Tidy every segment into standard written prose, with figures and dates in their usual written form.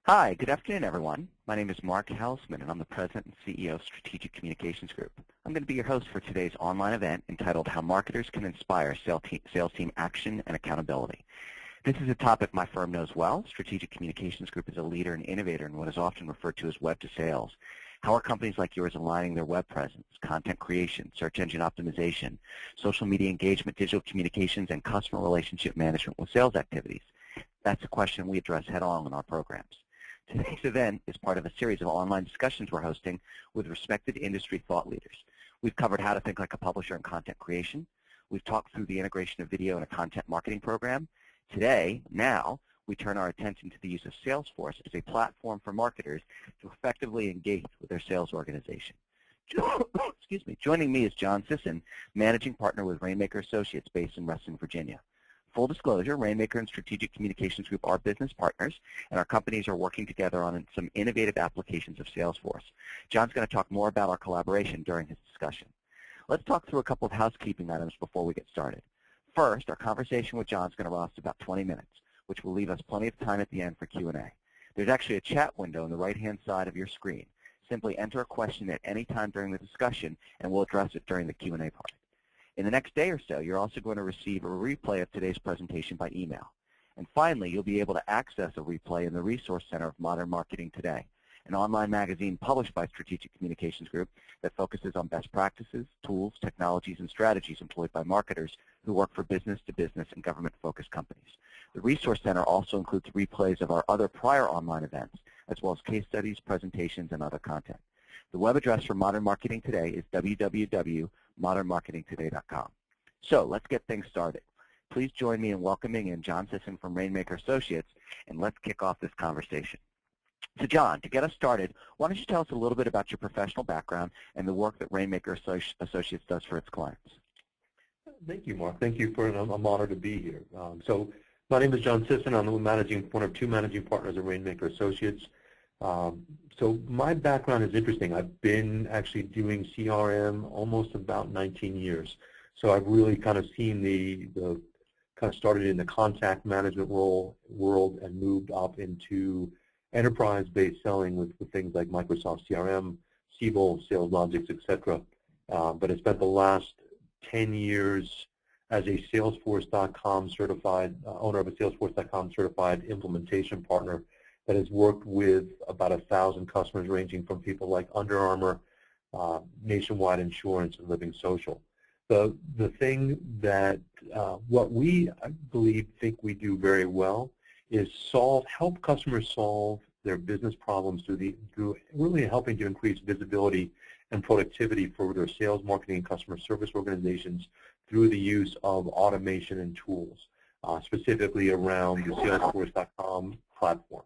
Hi, good afternoon, everyone. My name is Mark Hausman, and I'm the President and CEO of Strategic Communications Group. I'm going to be your host for today's online event entitled How Marketers Can Inspire Sales Team Action and Accountability. This is a topic my firm knows well. Strategic Communications Group is a leader and innovator in what is often referred to as Web2Sales. How are companies like yours aligning their web presence, content creation, search engine optimization, social media engagement, digital communications, and customer relationship management with sales activities? That's a question we address head-on in our programs. Today's event is part of a series of online discussions we're hosting with respected industry thought leaders. We've covered how to think like a publisher in content creation. We've talked through the integration of video in a content marketing program. Today, now, we turn our attention to the use of Salesforce as a platform for marketers to effectively engage with their sales organization. Excuse me. Joining me is John Sisson, Managing Partner with Rainmaker Associates based in Reston, Virginia. Full disclosure, Rainmaker and Strategic Communications Group are business partners, and our companies are working together on some innovative applications of Salesforce. John's going to talk more about our collaboration during his discussion. Let's talk through a couple of housekeeping items before we get started. First, our conversation with John is going to last about 20 minutes, which will leave us plenty of time at the end for Q&A. There's actually a chat window on the right-hand side of your screen. Simply enter a question at any time during the discussion, and we'll address it during the Q&A part. In the next day or so, you're also going to receive a replay of today's presentation by email. And finally, you'll be able to access a replay in the Resource Center of Modern Marketing Today, an online magazine published by Strategic Communications Group that focuses on best practices, tools, technologies, and strategies employed by marketers who work for business-to-business and government-focused companies. The Resource Center also includes replays of our other prior online events, as well as case studies, presentations, and other content. The web address for Modern Marketing Today is www.modernmarketingtoday.com. So let's get things started. Please join me in welcoming in John Sisson from Rainmaker Associates, and let's kick off this conversation. So John, to get us started, why don't you tell us a little bit about your professional background and the work that Rainmaker Associates does for its clients? Thank you, Mark. Thank you for I'm honored to be here. So my name is John Sisson. I'm one of two managing partners at Rainmaker Associates. So my background is interesting. I've been actually doing CRM almost about 19 years. So I've really kind of seen the kind of started in the contact management world and moved up into enterprise-based selling with things like Microsoft CRM, Siebel, SalesLogix, etc. But I spent the last 10 years as a Salesforce.com certified owner of a Salesforce.com certified implementation partner that has worked with about 1,000 customers ranging from people like Under Armour, Nationwide Insurance, and Living Social. The thing that what we, I believe, think we do very well is help customers solve their business problems through really helping to increase visibility and productivity for their sales, marketing, and customer service organizations through the use of automation and tools, specifically around the Salesforce.com platform.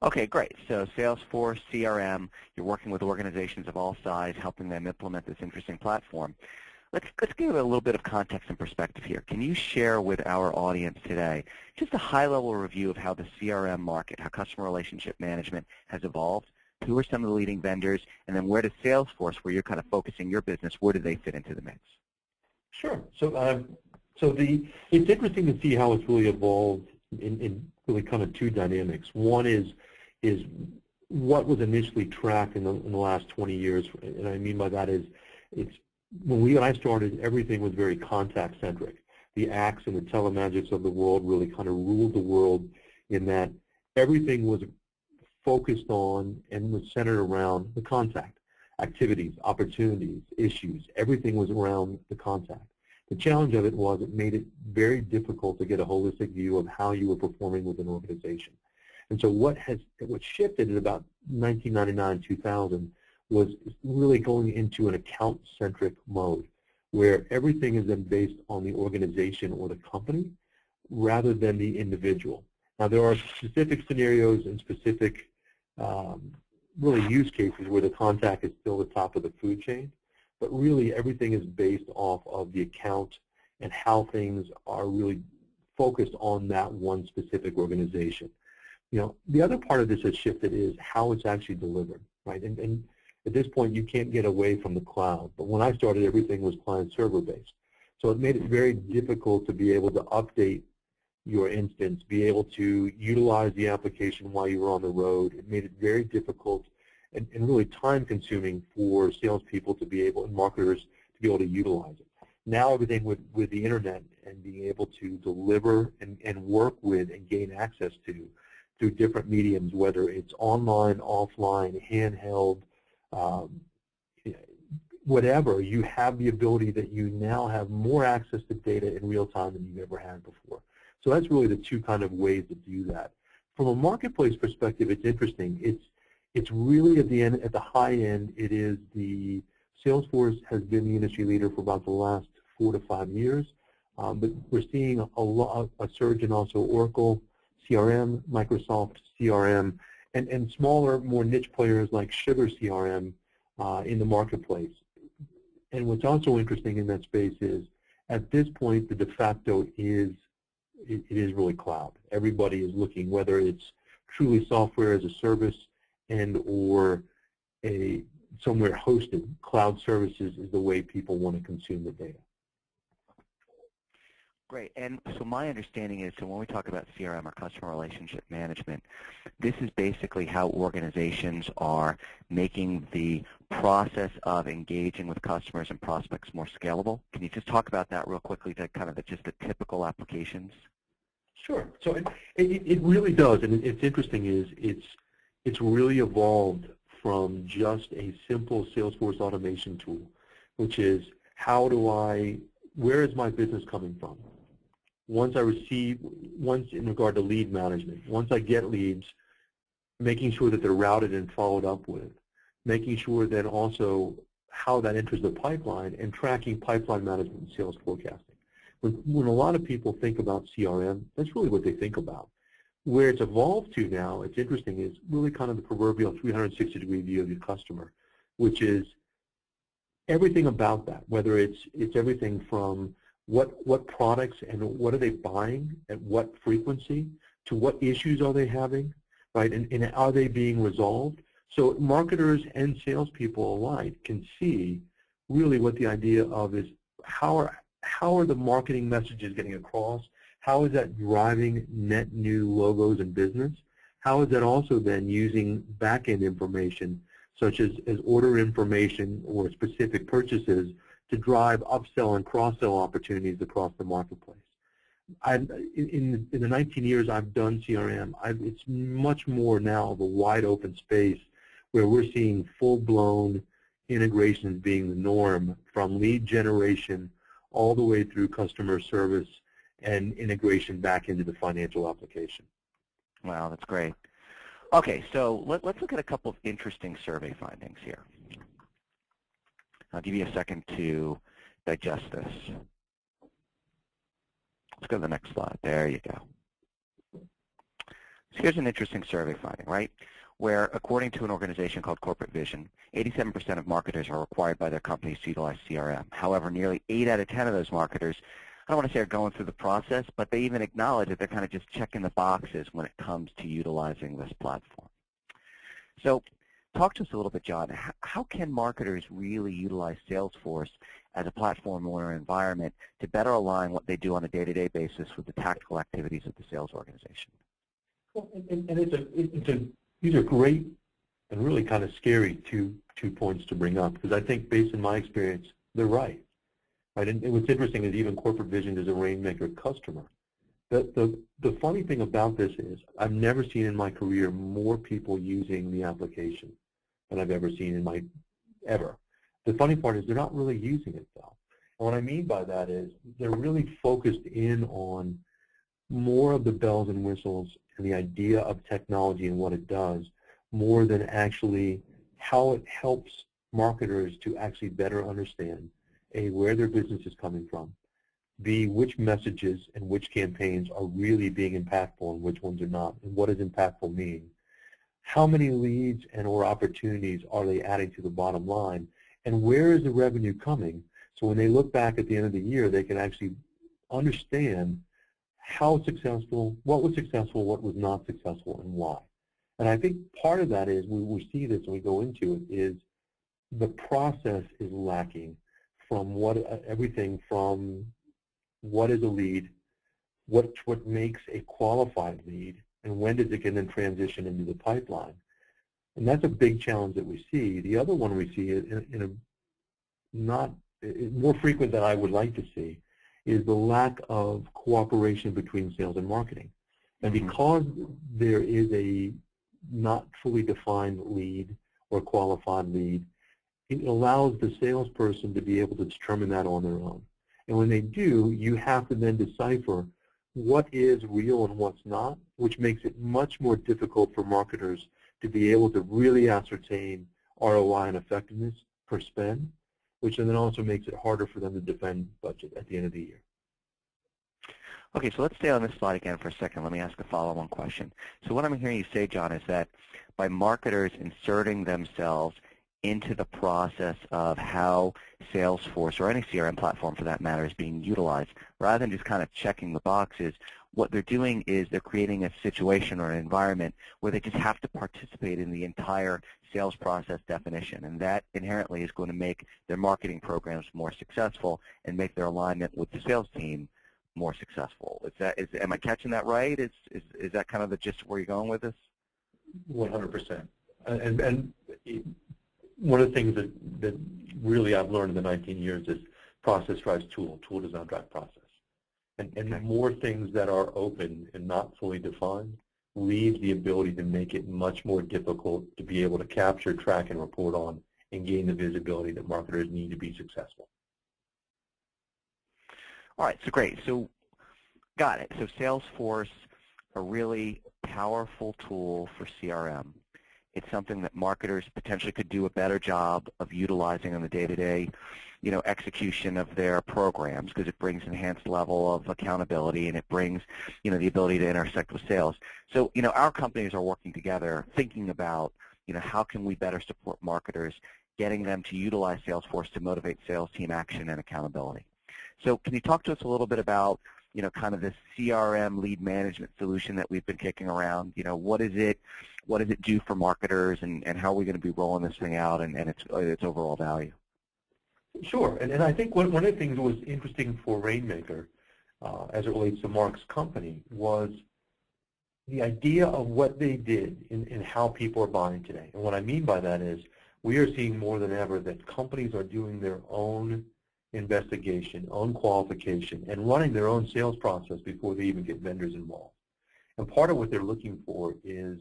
Okay, great. So Salesforce, CRM, you're working with organizations of all sizes, helping them implement this interesting platform. Let's give a little bit of context and perspective here. Can you share with our audience today just a high-level review of how the CRM market, how customer relationship management has evolved? Who are some of the leading vendors? And then where does Salesforce, where you're kind of focusing your business, where do they fit into the mix? Sure. So it's interesting to see how it's really evolved in really kind of two dynamics. One is what was initially tracked in the last 20 years, and I mean by that is when I started, everything was very contact-centric. The acts and the telemagics of the world really kind of ruled the world in that everything was focused on and was centered around the contact, activities, opportunities, issues. Everything was around the contact. The challenge of it was it made it very difficult to get a holistic view of how you were performing with an organization. And so what shifted in about 1999, 2000 was really going into an account-centric mode where everything is then based on the organization or the company rather than the individual. Now, there are specific scenarios and specific really use cases where the contact is still the top of the food chain, but really everything is based off of the account and how things are really focused on that one specific organization. You know, the other part of this that's shifted is how it's actually delivered, right? And at this point, you can't get away from the cloud. But when I started, everything was client-server based. So it made it very difficult to be able to update your instance, be able to utilize the application while you were on the road. It made it very difficult and really time-consuming for salespeople to be able, and marketers to be able to utilize it. Now everything with the internet and being able to deliver and work with and gain access to through different mediums, whether it's online, offline, handheld, whatever, you have the ability that you now have more access to data in real time than you've ever had before. So that's really the two kind of ways to do that. From a marketplace perspective, it's interesting. It's really at the end, at the high end, it is the Salesforce has been the industry leader for about the last 4 to 5 years, but we're seeing a surge in also Oracle CRM, Microsoft CRM, and smaller, more niche players like Sugar CRM in the marketplace. And what's also interesting in that space is, at this point, the de facto is, it is really cloud. Everybody is looking, whether it's truly software as a service and or somewhere hosted, cloud services is the way people want to consume the data. Great. And so my understanding is, so when we talk about CRM or customer relationship management, this is basically how organizations are making the process of engaging with customers and prospects more scalable. Can you just talk about that real quickly, to kind of just the typical applications? Sure. So it really does, and it's interesting is it's really evolved from just a simple Salesforce automation tool, which is where is my business coming from? Once in regard to lead management, once I get leads, making sure that they're routed and followed up with, making sure that also how that enters the pipeline, and tracking pipeline management and sales forecasting. When a lot of people think about CRM, that's really what they think about. Where it's evolved to now, it's interesting, is really kind of the proverbial 360-degree view of your customer, which is everything about that, whether it's everything from what products and what are they buying at what frequency, to what issues are they having, right, and are they being resolved. So marketers and salespeople alike can see really what the idea of is how are the marketing messages getting across, how is that driving net new logos and business, how is that also then using back-end information such as order information or specific purchases to drive upsell and cross-sell opportunities across the marketplace. In the 19 years I've done CRM, it's much more now of a wide open space where we're seeing full-blown integrations being the norm, from lead generation all the way through customer service and integration back into the financial application. Wow, that's great. Okay, so let's look at a couple of interesting survey findings here. I'll give you a second to digest this. Let's go to the next slide. There you go. So here's an interesting survey finding, right? Where, according to an organization called Corporate Vision, 87% of marketers are required by their companies to utilize CRM. However, nearly 8 out of 10 of those marketers, I don't want to say are going through the process, but they even acknowledge that they're kind of just checking the boxes when it comes to utilizing this platform. So talk to us a little bit, John. How can marketers really utilize Salesforce as a platform or environment to better align what they do on a day-to-day basis with the tactical activities of the sales organization? Well, these are great and really kind of scary two points to bring up, because I think, based on my experience, they're right. Right? And what's interesting is even Corporate Vision is a Rainmaker customer. The funny thing about this is I've never seen in my career more people using the application than I've ever seen ever. The funny part is they're not really using it, though. And what I mean by that is they're really focused in on more of the bells and whistles and the idea of technology and what it does, more than actually how it helps marketers to actually better understand, A, where their business is coming from, B, which messages and which campaigns are really being impactful and which ones are not, and what does impactful mean? How many leads and or opportunities are they adding to the bottom line, and where is the revenue coming? So when they look back at the end of the year, they can actually understand how successful, what was not successful, and why. And I think part of that is, we see this and we go into it, is the process is lacking from everything from what is a lead, what makes a qualified lead, and when does it get then transition into the pipeline. And that's a big challenge that we see. The other one we see in a not more frequent than I would like to see is the lack of cooperation between sales and marketing. And because there is a not fully defined lead or qualified lead, it allows the salesperson to be able to determine that on their own. And when they do, you have to then decipher what is real and what's not, which makes it much more difficult for marketers to be able to really ascertain ROI and effectiveness per spend, which then also makes it harder for them to defend budget at the end of the year. Okay, so let's stay on this slide again for a second. Let me ask a follow-on question. So what I'm hearing you say, John, is that by marketers inserting themselves into the process of how Salesforce, or any CRM platform for that matter, is being utilized, rather than just kind of checking the boxes, what they're doing is they're creating a situation or an environment where they just have to participate in the entire sales process definition, and that inherently is going to make their marketing programs more successful and make their alignment with the sales team more successful. Am I catching that right? Is that kind of the gist of where you're going with this? 100%. And one of the things that really I've learned in the 19 years is process drives tool. Tool does not drive process. And the more things that are open and not fully defined leaves the ability to make it much more difficult to be able to capture, track, and report on and gain the visibility that marketers need to be successful. All right, so great. So got it. So Salesforce, a really powerful tool for CRM. It's something that marketers potentially could do a better job of utilizing on the day-to-day, execution of their programs, because it brings enhanced level of accountability and it brings, the ability to intersect with sales. So, our companies are working together, thinking about, how can we better support marketers, getting them to utilize Salesforce to motivate sales team action and accountability. So, can you talk to us a little bit about, kind of this CRM lead management solution that we've been kicking around? What does it do for marketers, and how are we going to be rolling this thing out and its overall value? Sure, and I think one of the things that was interesting for Rainmaker, as it relates to Mark's company, was the idea of what they did in how people are buying today. And what I mean by that is we are seeing more than ever that companies are doing their own investigation, own qualification, and running their own sales process before they even get vendors involved. And part of what they're looking for is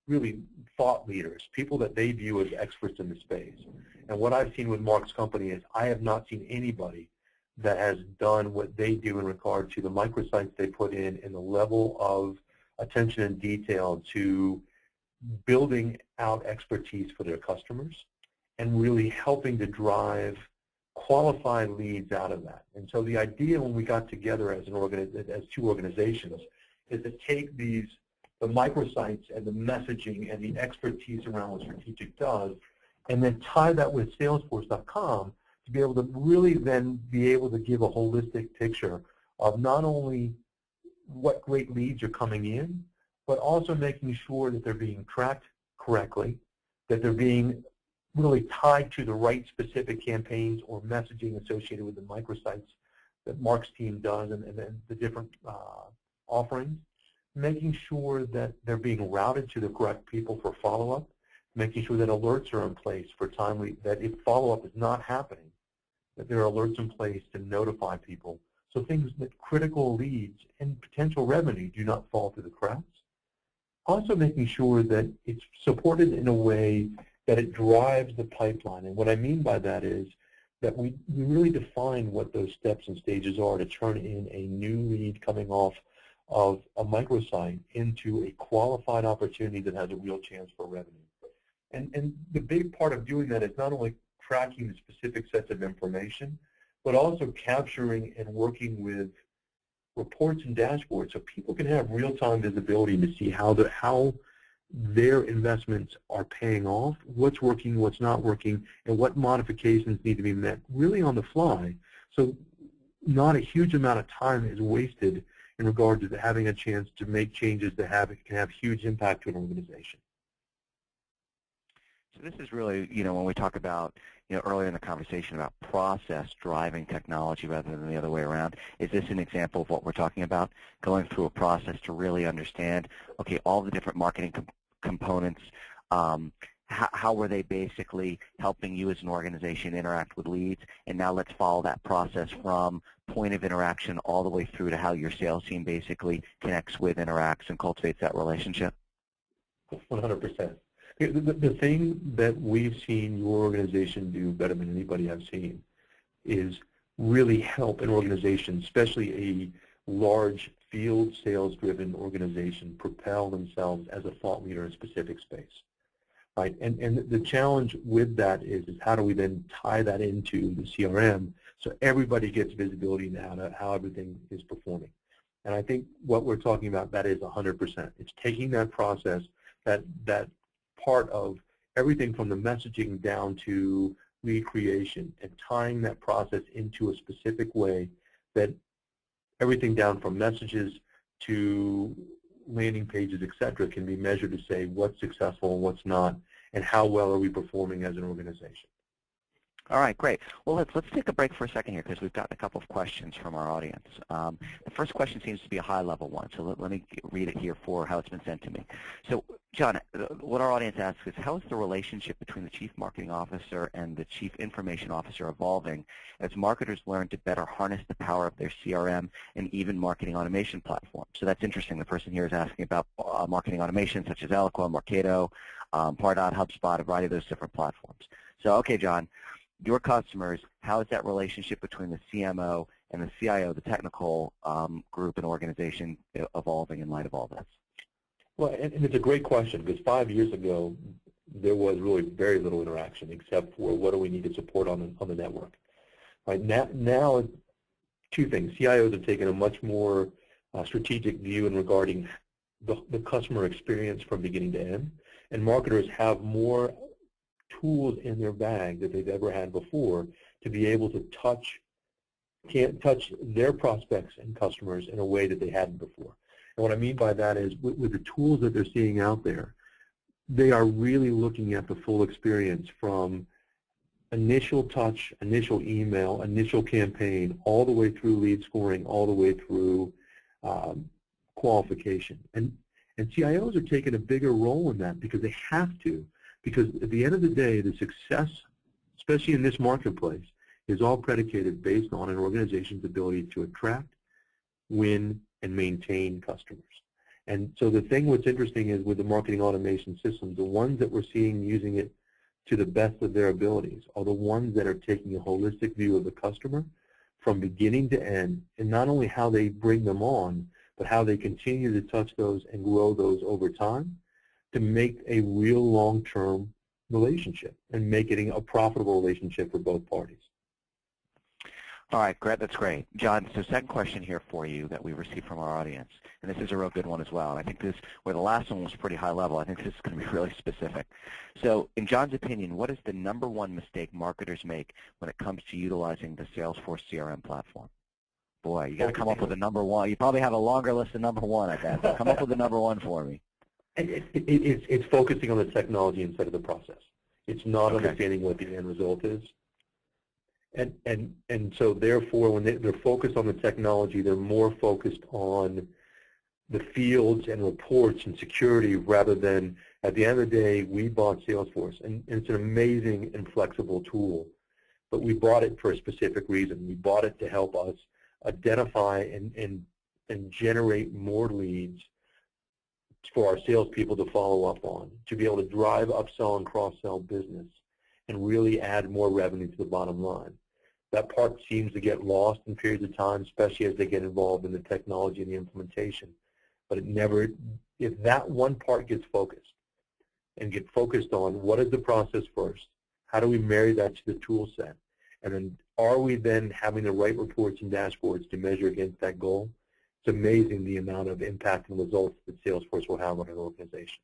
really thought leaders, people that they view as experts in the space. And what I've seen with Mark's company is I have not seen anybody that has done what they do in regard to the microsites they put in and the level of attention and detail to building out expertise for their customers and really helping to drive qualified leads out of that. And so the idea when we got together as two organizations is to take the microsites and the messaging and the expertise around what strategic does, and then tie that with Salesforce.com to be able to really then be able to give a holistic picture of not only what great leads are coming in, but also making sure that they're being tracked correctly, that they're being really tied to the right specific campaigns or messaging associated with the microsites that Mark's team does and then the different offerings, making sure that they're being routed to the correct people for follow-up, making sure that alerts are in place for timely, that if follow-up is not happening, that there are alerts in place to notify people. So things that critical leads and potential revenue do not fall through the cracks. Also making sure that it's supported in a way that it drives the pipeline. And what I mean by that is that we really define what those steps and stages are to turn in a new lead coming off of a microsite into a qualified opportunity that has a real chance for revenue. And the big part of doing that is not only tracking the specific sets of information, but also capturing and working with reports and dashboards so people can have real-time visibility to see how their investments are paying off, what's working, what's not working, and what modifications need to be met really on the fly. So not a huge amount of time is wasted in regard to having a chance to make changes that can have huge impact to an organization. So this is really, when we talk about, earlier in the conversation about process driving technology rather than the other way around. Is this an example of what we're talking about? Going through a process to really understand, okay, all the different marketing components, how were they basically helping you as an organization interact with leads, and now let's follow that process from point of interaction all the way through to how your sales team basically connects with, interacts, and cultivates that relationship? 100%. The thing that we've seen your organization do better than anybody I've seen is really help an organization, especially a large field sales-driven organization, propel themselves as a thought leader in a specific space. Right? And the challenge with that is how do we then tie that into the CRM so everybody gets visibility into how everything is performing. And I think what we're talking about, that is 100%. It's taking that process, that part of everything from the messaging down to lead creation, and tying that process into a specific way that everything down from messages to landing pages, et cetera, can be measured to say what's successful and what's not, and how well are we performing as an organization. All right, great. Well, let's take a break for a second here because we've gotten a couple of questions from our audience. The first question seems to be a high-level one, so let me read it here for how it's been sent to me. So, John, what our audience asks is, how is the relationship between the Chief Marketing Officer and the Chief Information Officer evolving as marketers learn to better harness the power of their CRM and even marketing automation platform? So that's interesting. The person here is asking about marketing automation such as Eloqua, Marketo, Pardot, HubSpot, a variety of those different platforms. So, okay, John, your customers, how is that relationship between the CMO and the CIO, the technical group and organization, evolving in light of all this? Well, and it's a great question because 5 years ago, there was really very little interaction except for what do we need to support on the network. Right now, two things. CIOs have taken a much more strategic view in regarding the customer experience from beginning to end, and marketers have more tools in their bag that they've ever had before to be able to touch their prospects and customers in a way that they hadn't before. And what I mean by that is with the tools that they're seeing out there, they are really looking at the full experience from initial touch, initial email, initial campaign, all the way through lead scoring, all the way through qualification. And CIOs are taking a bigger role in that because they have to. Because at the end of the day, the success, especially in this marketplace, is all predicated based on an organization's ability to attract, win, and maintain customers. And so the thing what's interesting is with the marketing automation systems, the ones that we're seeing using it to the best of their abilities are the ones that are taking a holistic view of the customer from beginning to end, and not only how they bring them on, but how they continue to touch those and grow those over time, to make a real long-term relationship and make it a profitable relationship for both parties. All right, great. That's great. John, so second question here for you that we received from our audience, and this is a real good one as well. And I think this, where the last one was pretty high level, I think this is going to be really specific. So in John's opinion, what is the #1 mistake marketers make when it comes to utilizing the Salesforce CRM platform? Boy, you got to come up with a #1. You probably have a longer list of #1, I bet. So come up with a #1 for me. It's focusing on the technology instead of the process. It's not understanding what the end result is. And so therefore, when they're focused on the technology, they're more focused on the fields and reports and security rather than, at the end of the day, we bought Salesforce. And it's an amazing and flexible tool. But we bought it for a specific reason. We bought it to help us identify and generate more leads for our salespeople to follow up on, to be able to drive upsell and cross-sell business and really add more revenue to the bottom line. That part seems to get lost in periods of time, especially as they get involved in the technology and the implementation. But it never, if that one part gets focused and get focused on what is the process first, how do we marry that to the tool set, and then are we then having the right reports and dashboards to measure against that goal? It's amazing the amount of impact and results that Salesforce will have on an organization.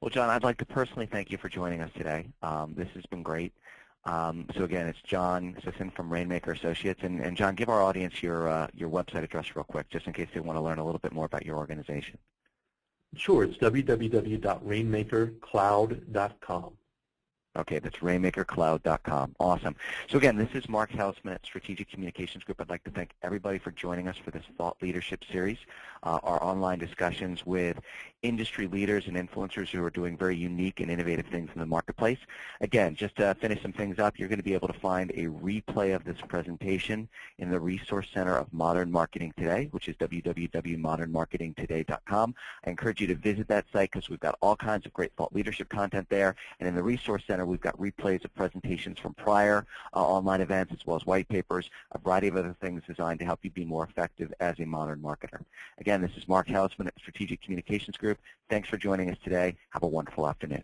Well, John, I'd like to personally thank you for joining us today. This has been great. So again, it's John Sisson from Rainmaker Associates. And John, give our audience your website address real quick, just in case they want to learn a little bit more about your organization. Sure. It's www.rainmakercloud.com. Okay, that's rainmakercloud.com. Awesome. So again, this is Mark Hausman at Strategic Communications Group. I'd like to thank everybody for joining us for this Thought Leadership Series, our online discussions with industry leaders and influencers who are doing very unique and innovative things in the marketplace. Again, just to finish some things up, you're going to be able to find a replay of this presentation in the Resource Center of Modern Marketing Today, which is www.modernmarketingtoday.com. I encourage you to visit that site because we've got all kinds of great thought leadership content there. And in the Resource Center, we've got replays of presentations from prior online events, as well as white papers, a variety of other things designed to help you be more effective as a modern marketer. Again, this is Mark Hausman at Strategic Communications Group. Thanks for joining us today. Have a wonderful afternoon.